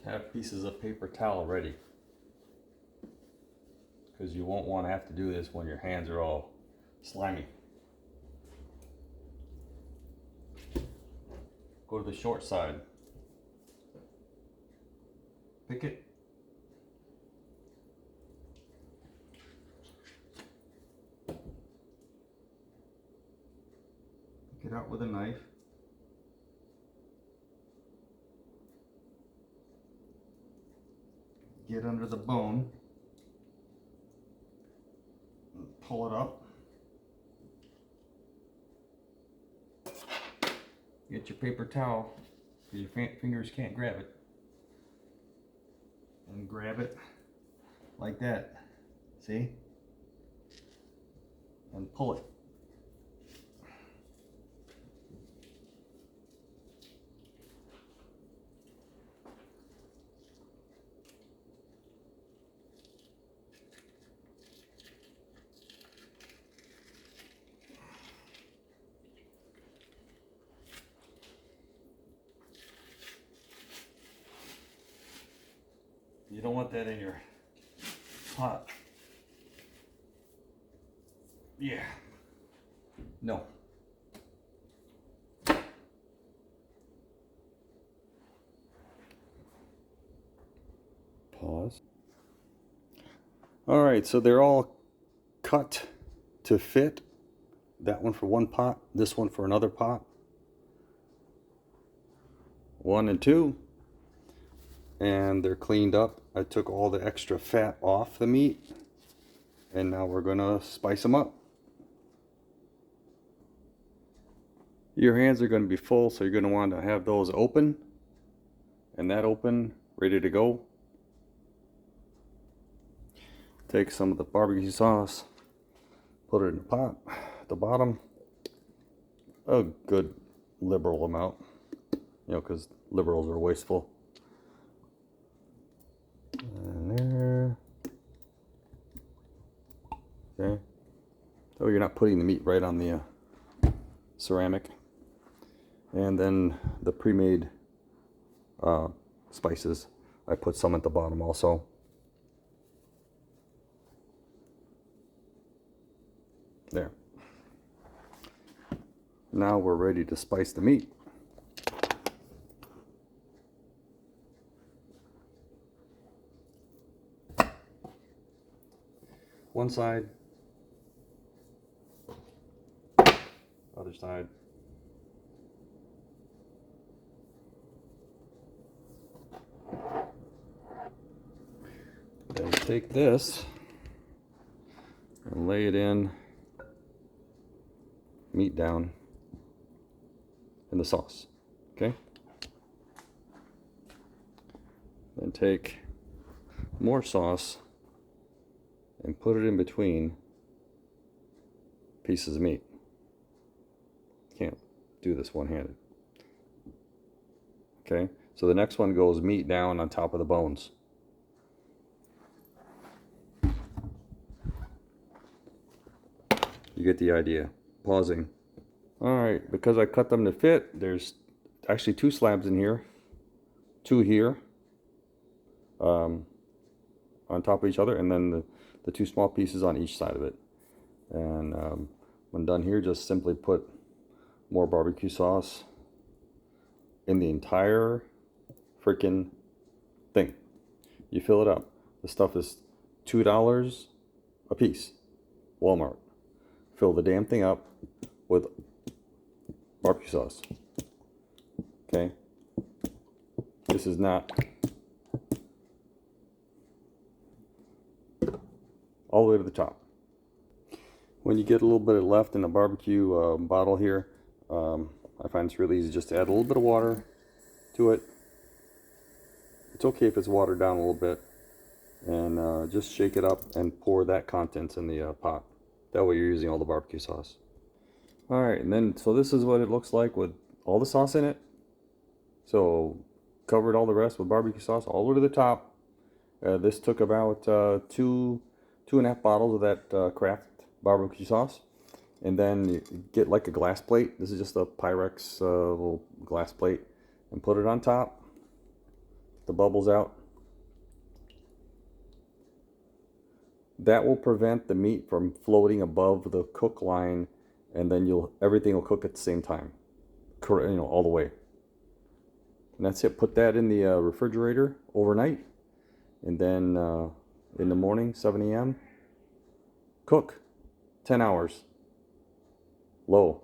have pieces of paper towel ready, because you won't want to have to do this when your hands are all slimy. Go to the short side. Pick it. Pick it out with a knife. Get under the bone. Pull it up. Get your paper towel, because your fingers can't grab it. And grab it like that. See? And pull it. You don't want that in your pot. Yeah. No. Pause. All right, so they're all cut to fit. That one for one pot, this one for another pot. 1 and 2. And they're cleaned up. I took all the extra fat off the meat, and now we're gonna spice them up. Your hands are gonna be full, so you're gonna want to have those open, and that open, ready to go. Take some of the barbecue sauce, put it in the pot at the bottom, a good liberal amount, you know, because liberals are wasteful. And there. Okay. So you're not putting the meat right on the ceramic. And then the pre-made spices, I put some at the bottom also. There. Now we're ready to spice the meat. One side, other side. Then take this and lay it in, meat down in the sauce, okay? Then take more sauce and put it in between pieces of meat. Can't do this one-handed. Okay, so the next one goes meat down on top of the bones. You get the idea. Pausing. Alright, because I cut them to fit, there's actually 2 slabs in here. 2 here. On top of each other, and then the 2 small pieces on each side of it. And when done here, just simply put more barbecue sauce in the entire freaking thing. You fill it up. The stuff is $2 a piece. Walmart. Fill the damn thing up with barbecue sauce. Okay? This is not all the way to the top. When you get a little bit left in the barbecue bottle here, I find it's really easy just to add a little bit of water to it. It's okay if it's watered down a little bit, and just shake it up and pour that contents in the pot. That way you're using all the barbecue sauce. Alright, and then so this is what it looks like with all the sauce in it. So covered all the rest with barbecue sauce all the way to the top. This took about 2.5 bottles of that Kraft barbecue sauce. And then you get like a glass plate. This is just a Pyrex little glass plate. And put it on top. the bubbles out. That will prevent the meat from floating above the cook line, and then everything will cook at the same time, all the way. And that's it. Put that in the refrigerator overnight, and then in the morning, 7 a.m., cook 10 hours, low.